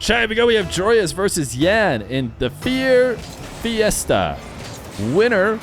Chat, here we go. We have Joreuz versus Yan in the Feer Fiesta. Winner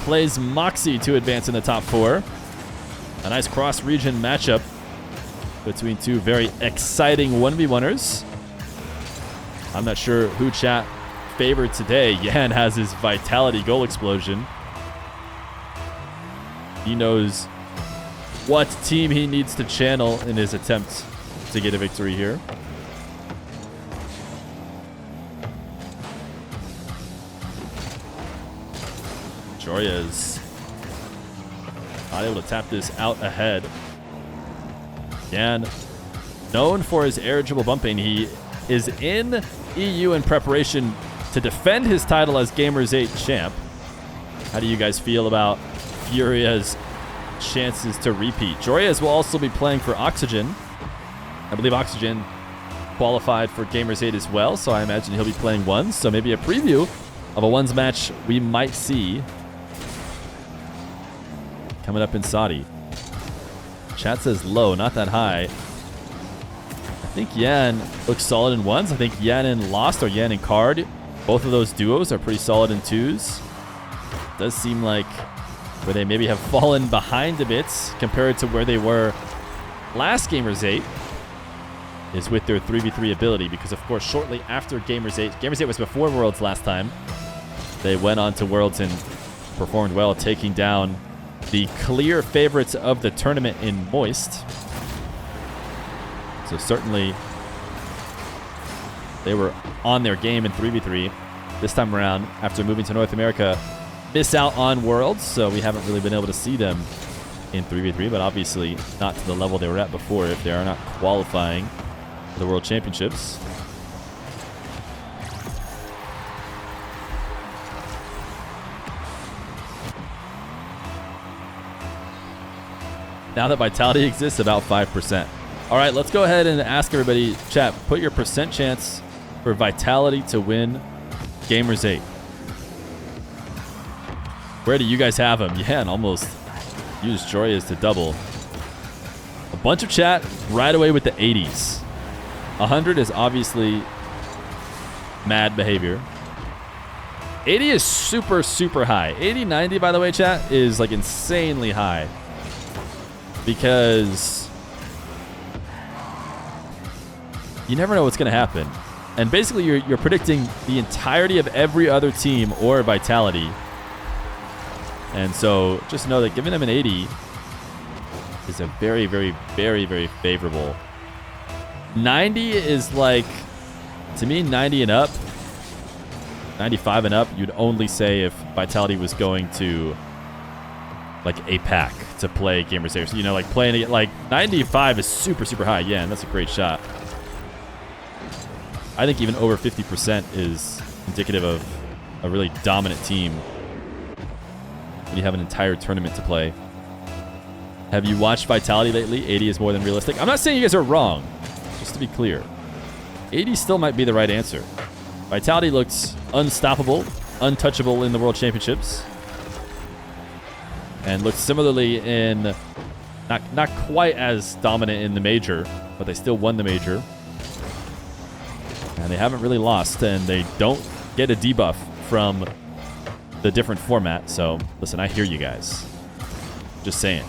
plays Moxie to advance in the top 4. A nice cross-region matchup between two very exciting 1v1ers. I'm not sure who chat favored today. Yan has his Vitality goal explosion. He knows what team he needs to channel in his attempt to get a victory here. Joreuz not able to tap this out ahead. Yan, known for his air dribble bumping, he is in EU in preparation to defend his title as Gamers 8 champ. How do you guys feel about Furia's chances to repeat? Joreuz will also be playing for Oxygen. I believe Oxygen qualified for Gamers 8 as well, so I imagine he'll be playing ones. So maybe a preview of a ones match we might see coming up in Saudi. Chat says low, not that high. I think Yan looks solid in ones. I think Yan in Lost or Yan in Card, both of those duos are pretty solid in twos. Does seem like where they maybe have fallen behind a bit compared to where they were last Gamers 8 is with their 3v3 ability, because of course shortly after Gamers 8 was before Worlds last time, they went on to Worlds and performed well, taking down the clear favorites of the tournament in Moist. So certainly they were on their game in 3v3. This time around, after moving to North America, miss out on Worlds, so we haven't really been able to see them in 3v3, but obviously not to the level they were at before if they are not qualifying for the World Championships. Now that Vitality exists, about 5%. All right, let's go ahead and ask everybody, chat, put your percent chance for Vitality to win Gamers 8. Where do you guys have him? Yeah, and almost used Joreuz to double. A bunch of chat right away with the 80s. 100 is obviously mad behavior. 80 is super, super high. 80, 90, by the way, chat, is like insanely high. Because you never know what's going to happen. And basically, you're predicting the entirety of every other team or Vitality. And so just know that giving them an 80 is a very, very, very, very favorable. 90 is like, to me, 90 and up, 95 and up, you'd only say if Vitality was going to like a pack to play Gamers 8. So, you know, like playing it, like 95 is super, super high. Yeah, and that's a great shot. I think even over 50% is indicative of a really dominant team when you have an entire tournament to play. Have you watched Vitality lately? 80 is more than realistic. I'm not saying you guys are wrong, just to be clear. 80 still might be the right answer. Vitality looks unstoppable, untouchable in the World Championships. And looks similarly in, not quite as dominant in the major, but they still won the major. And they haven't really lost, and they don't get a debuff from the different format. So, listen, I hear you guys. Just saying.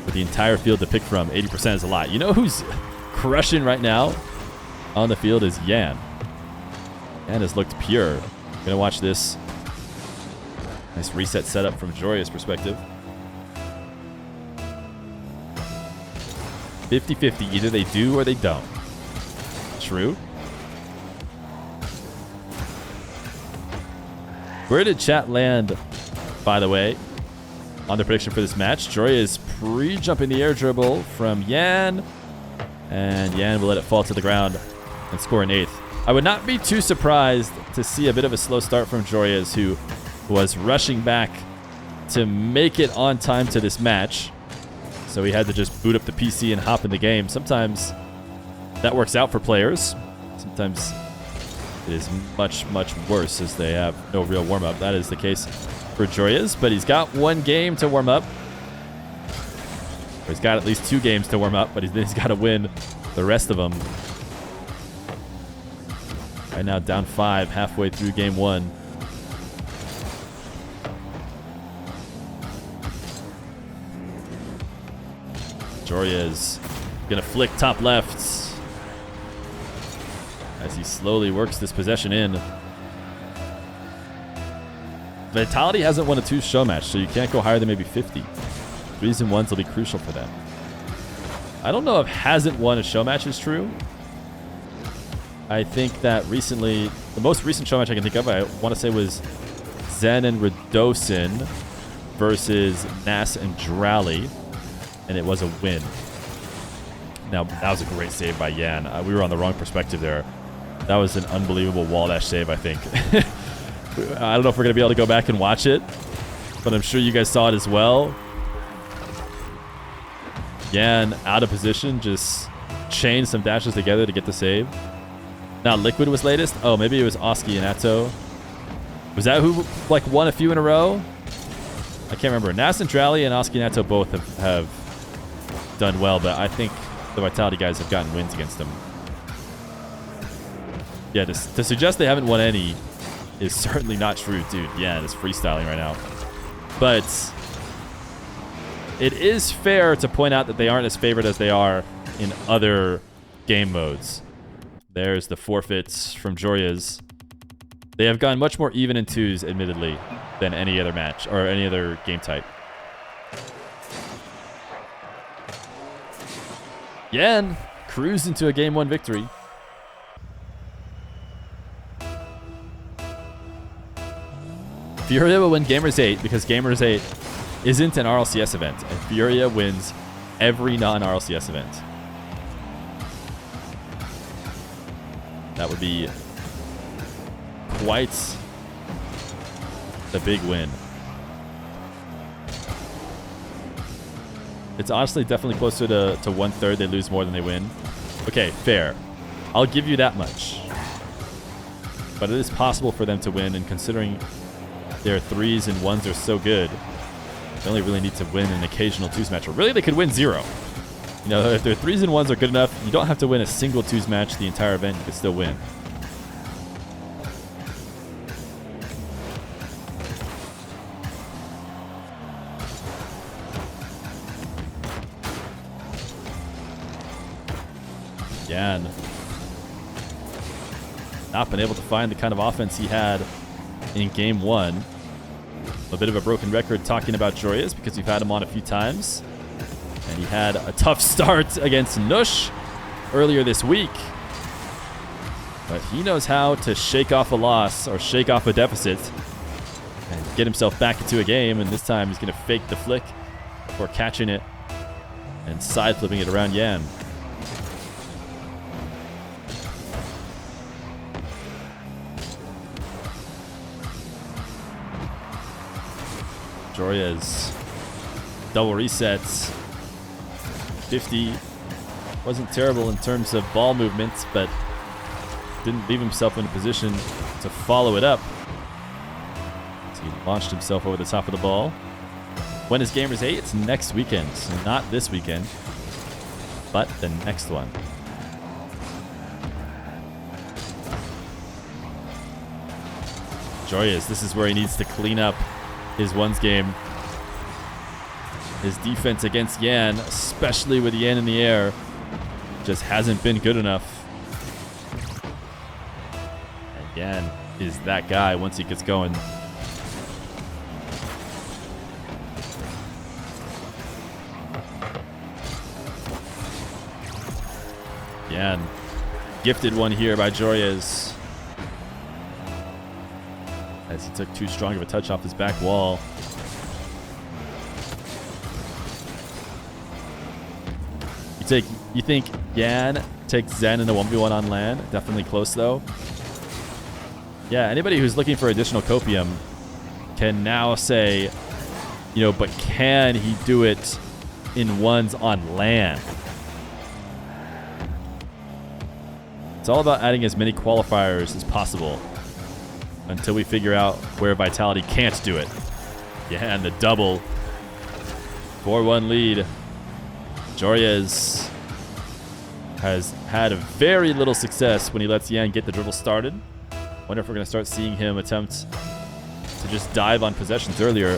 With the entire field to pick from, 80% is a lot. You know who's crushing right now on the field is Yan. Yan has looked pure. Gonna watch this. Nice reset setup from Joreuz perspective. 50-50. Either they do or they don't. True. Where did chat land, by the way, on the prediction for this match? Joreuz pre-jumping the air dribble from Yan. And Yan will let it fall to the ground and score an 8th. I would not be too surprised to see a bit of a slow start from Joreuz, who was rushing back to make it on time to this match. So he had to just boot up the PC and hop in the game. Sometimes that works out for players. Sometimes it is much, much worse as they have no real warm-up. That is the case for Joreuz, but he's got one game to warm up. Or he's got at least 2 games to warm up, but he's got to win the rest of them. Right now down 5 halfway through game 1. Joreuz gonna flick top left as he slowly works this possession in. Vitality hasn't won a 2 show match, so you can't go higher than maybe 50. 3s and 1s will be crucial for them. I don't know if hasn't won a show match is true. I think that recently, the most recent show match I can think of, I want to say was Zen and Radosin versus Nas and Drally, and it was a win. Now, that was a great save by Yan. We were on the wrong perspective there. That was an unbelievable wall dash save, I think. I don't know if we're going to be able to go back and watch it, but I'm sure you guys saw it as well. Yan out of position, just chained some dashes together to get the save. Now Liquid was latest. Oh, maybe it was Oski and Atto. Was that who like won a few in a row? I can't remember. Nas and Drally and Oski and Atto both have done well, but I think the Vitality guys have gotten wins against them. Yeah, to suggest they haven't won any is certainly not true, dude. Yeah, it's freestyling right now. But it is fair to point out that they aren't as favored as they are in other game modes. There's the forfeits from Joreuz. They have gone much more even in 2s, admittedly, than any other match or any other game type. Yan cruised into a game 1 victory. Furia will win Gamers 8 because Gamers 8 isn't an RLCS event, and Furia wins every non-RLCS event. That would be quite the big win. It's honestly definitely closer to 1/3. They lose more than they win. Okay, fair. I'll give you that much. But it is possible for them to win, and considering their 3s and 1s are so good, they only really need to win an occasional 2s match. Or really, they could win 0. You know, if their 3s and 1s are good enough, you don't have to win a single 2s match the entire event. You can still win. Yan not been able to find the kind of offense he had in game 1. A bit of a broken record talking about Joreuz because we've had him on a few times. And he had a tough start against Nush earlier this week. But he knows how to shake off a loss or shake off a deficit and get himself back into a game. And this time he's going to fake the flick before catching it and side flipping it around Yan. Joreuz double resets. 50 wasn't terrible in terms of ball movements, but didn't leave himself in a position to follow it up. So he launched himself over the top of the ball. When is Gamers 8? It's next weekend. So not this weekend, but the next one. Joreuz, this is where he needs to clean up his 1s game. His defense against Yan, especially with Yan in the air, just hasn't been good enough. And Yan is that guy once he gets going. Yan, gifted one here by Joreuz, as he took too strong of a touch off his back wall. You think Yan takes Zen in a 1v1 on LAN? Definitely close though. Yeah, anybody who's looking for additional copium can now say, you know, but can he do it in 1s on LAN? It's all about adding as many qualifiers as possible until we figure out where Vitality can't do it. Yeah, and the double. 4-1 lead. Joreuz has had very little success when he lets Yan get the dribble started. Wonder if we're going to start seeing him attempt to just dive on possessions earlier.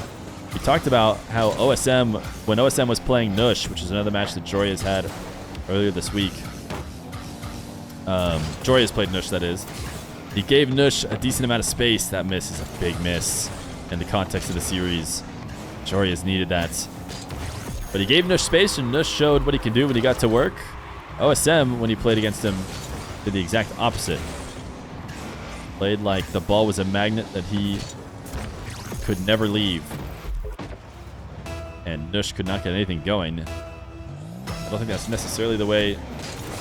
We talked about how OSM, when OSM was playing Nush, which is another match that Joreuz had earlier this week. Joreuz played Nush, that is. He gave Nush a decent amount of space. That miss is a big miss in the context of the series. Joreuz needed that. But he gave Nush space, and Nush showed what he can do when he got to work. OSM, when he played against him, did the exact opposite. Played like the ball was a magnet that he could never leave. And Nush could not get anything going. I don't think that's necessarily the way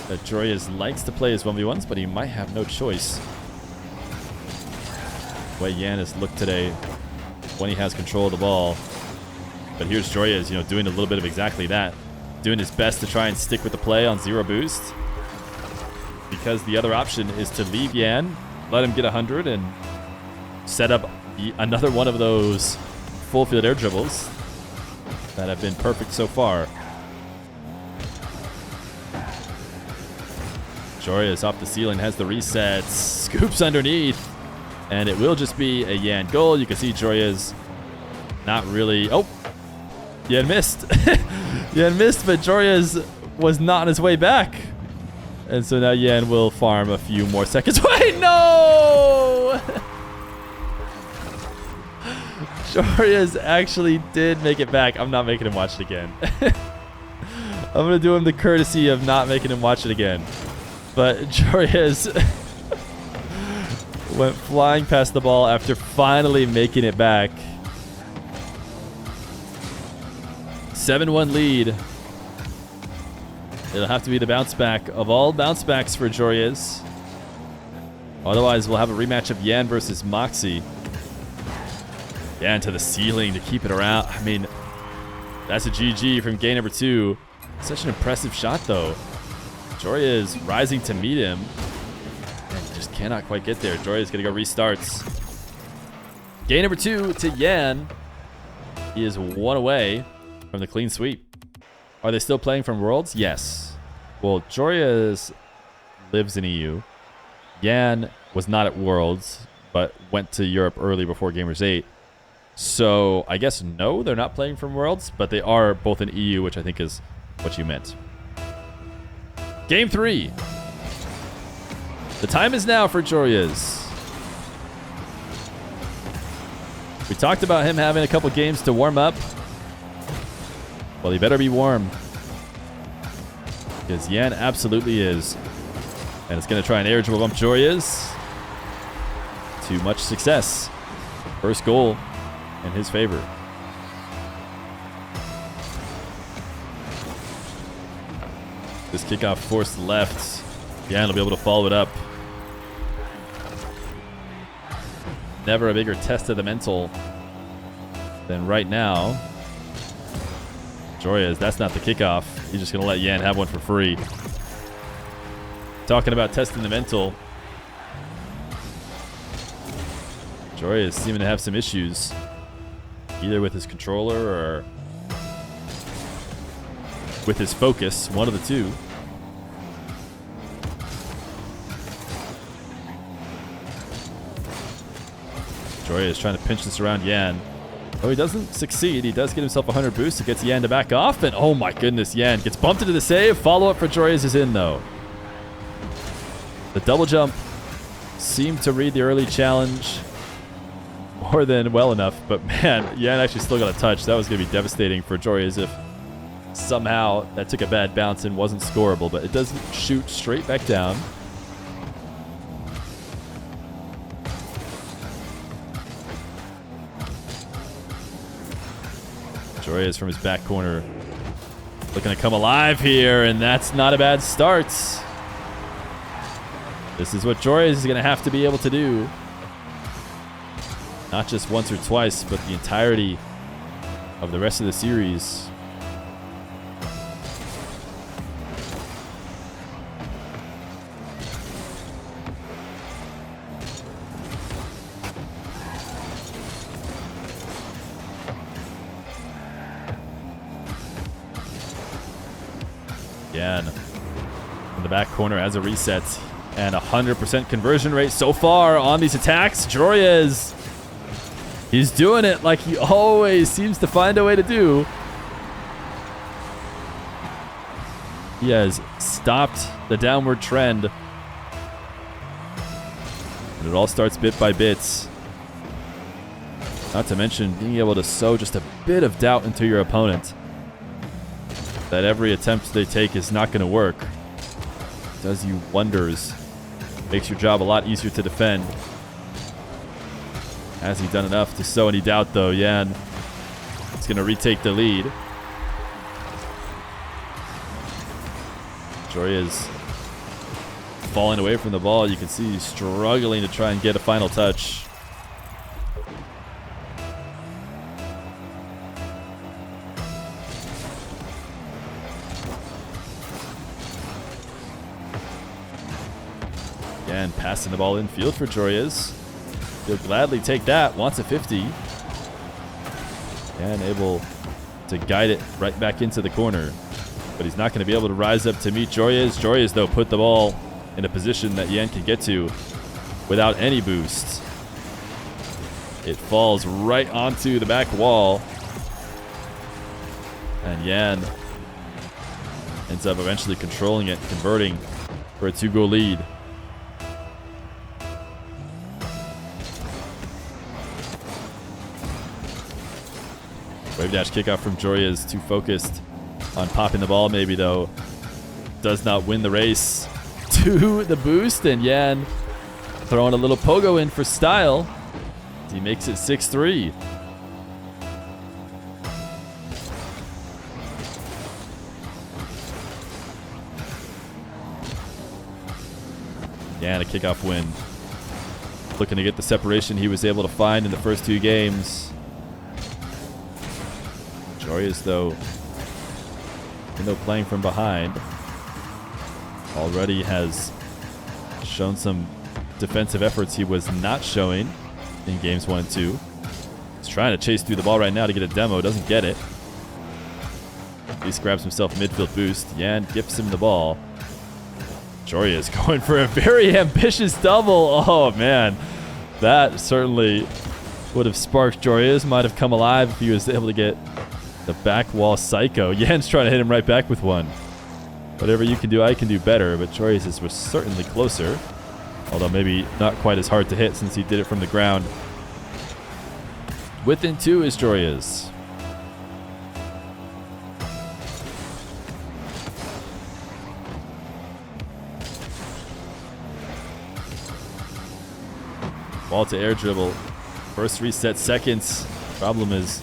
that Joreuz likes to play his 1v1s, but he might have no choice. The way Yan has looked today when he has control of the ball. But here's Joreuz, doing a little bit of exactly that. Doing his best to try and stick with the play on 0 boost. Because the other option is to leave Yan, let him get 100, and set up another one of those full field air dribbles that have been perfect so far. Joreuz off the ceiling, has the reset, scoops underneath, and it will just be a Yan goal. You can see Joreuz not really... Oh! Yan missed. Yan missed, but Joreuz was not on his way back. And so now Yan will farm a few more seconds. Wait, no! Joreuz actually did make it back. I'm not making him watch it again. I'm going to do him the courtesy of not making him watch it again. But Joreuz went flying past the ball after finally making it back. 7-1 lead. It'll have to be the bounce back of all bounce backs for Joreuz. Otherwise, we'll have a rematch of Yan versus Moxie. Yan to the ceiling to keep it around. I mean, that's a GG from game number 2. Such an impressive shot, though. Joreuz rising to meet him. And just cannot quite get there. Joreuz going to go restarts. Game number 2 to Yan. He is 1 away from the clean sweep. Are they still playing from Worlds? Yes. Well, Joreuz lives in EU. Yan was not at Worlds, but went to Europe early before Gamers 8. So I guess no, they're not playing from Worlds, but they are both in EU, which I think is what you meant. Game 3. The time is now for Joreuz. We talked about him having a couple games to warm up. Well, he better be warm. Because Yan absolutely is. And it's going to try an air dribble bump Joreuz. To much success. First goal in his favor. This kickoff forced left. Yan will be able to follow it up. Never a bigger test of the mental than right now. Joreuz, that's not the kickoff. He's just going to let Yan have one for free. Talking about testing the mental. Joreuz seeming to have some issues. Either with his controller or with his focus. One of the two. Joreuz trying to pinch this around Yan. Oh, he doesn't succeed. He does get himself 100 boost. It gets Yan to back off. And oh my goodness, Yan gets bumped into the save. Follow-up for Joreuz is in, though. The double jump seemed to read the early challenge more than well enough. But man, Yan actually still got a touch. That was going to be devastating for Joreuz if somehow that took a bad bounce and wasn't scoreable. But it doesn't shoot straight back down. Joreuz from his back corner looking to come alive here, and that's not a bad start. This is what Joreuz is going to have to be able to do. Not just once or twice, but the entirety of the rest of the series. Yan in the back corner as a reset. And 100% conversion rate so far on these attacks. Joreuz, he's doing it like he always seems to find a way to do. He has stopped the downward trend. And it all starts bit by bit. Not to mention being able to sow just a bit of doubt into your opponent that every attempt they take is not going to work. Does you wonders. Makes your job a lot easier to defend. Has he done enough to sow any doubt, though? Yan is going to retake the lead. Joreuz falling away from the ball. You can see he's struggling to try and get a final touch. And passing the ball in field for Joreuz. He'll gladly take that. Wants a 50. And able to guide it right back into the corner. But he's not going to be able to rise up to meet Joreuz. Joreuz, though, put the ball in a position that Yan can get to without any boost. It falls right onto the back wall. And Yan ends up eventually controlling it, converting for a 2-goal lead. Wave dash kickoff from Joreuz, too focused on popping the ball maybe, though. Does not win the race to the boost, and Yan throwing a little pogo in for style. He makes it 6-3. Yan a kickoff win. Looking to get the separation he was able to find in the first 2 games. Joreuz, though, even though playing from behind, already has shown some defensive efforts he was not showing in games 1 and 2. He's trying to chase through the ball right now to get a demo. Doesn't get it. At least grabs himself a midfield boost. Yan gifts him the ball. Joreuz going for a very ambitious double. Oh, man. That certainly would have sparked Joreuz. Might have come alive if he was able to get the back wall psycho. Yan's trying to hit him right back with one. Whatever you can do, I can do better. But Joreuz was certainly closer. Although maybe not quite as hard to hit since he did it from the ground. Within 2 is Joreuz. Ball to air dribble. First reset seconds. Problem is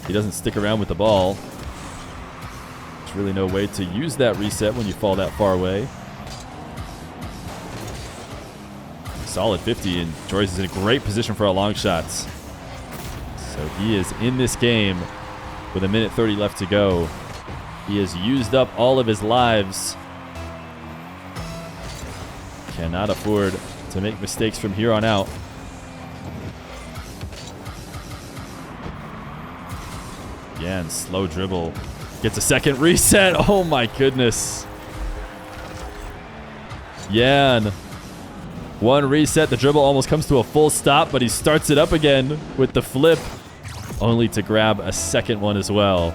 he doesn't stick around with the ball. There's really no way to use that reset when you fall that far away. Solid 50, and Joreuz is in a great position for a long shot. So he is in this game with 1:30 left to go. He has used up all of his lives. Cannot afford to make mistakes from here on out. Yan, slow dribble. Gets a second reset. Oh my goodness. Yan. One reset. The dribble almost comes to a full stop, but he starts it up again with the flip, only to grab a second one as well.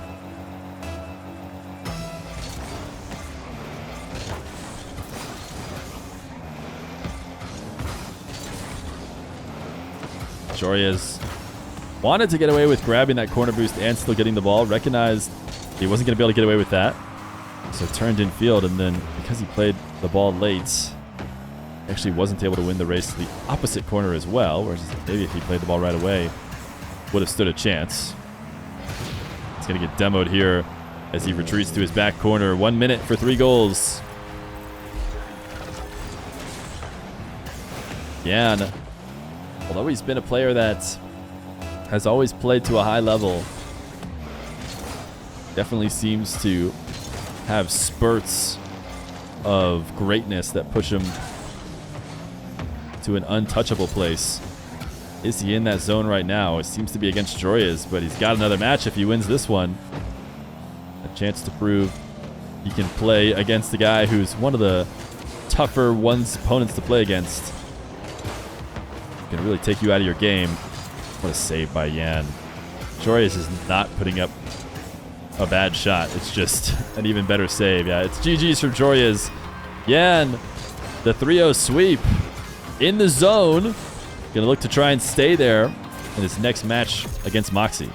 Joreuz wanted to get away with grabbing that corner boost and still getting the ball. Recognized he wasn't going to be able to get away with that. So turned in field, and then because he played the ball late, actually wasn't able to win the race to the opposite corner as well, whereas maybe if he played the ball right away, would have stood a chance. He's going to get demoed here as he retreats to his back corner. 1 minute for 3 goals. Yan, although he's been a player that has always played to a high level, definitely seems to have spurts of greatness that push him to an untouchable place. Is he in that zone right now? It seems to be against Joreuz, but he's got another match if he wins this one. A chance to prove he can play against the guy who's one of the tougher opponents to play against. Can really take you out of your game. What a save by Yan. Joreuz is not putting up a bad shot. It's just an even better save. Yeah, it's GG's from Joreuz. Yan, the 3-0 sweep in the zone. Gonna look to try and stay there in his next match against Moxie.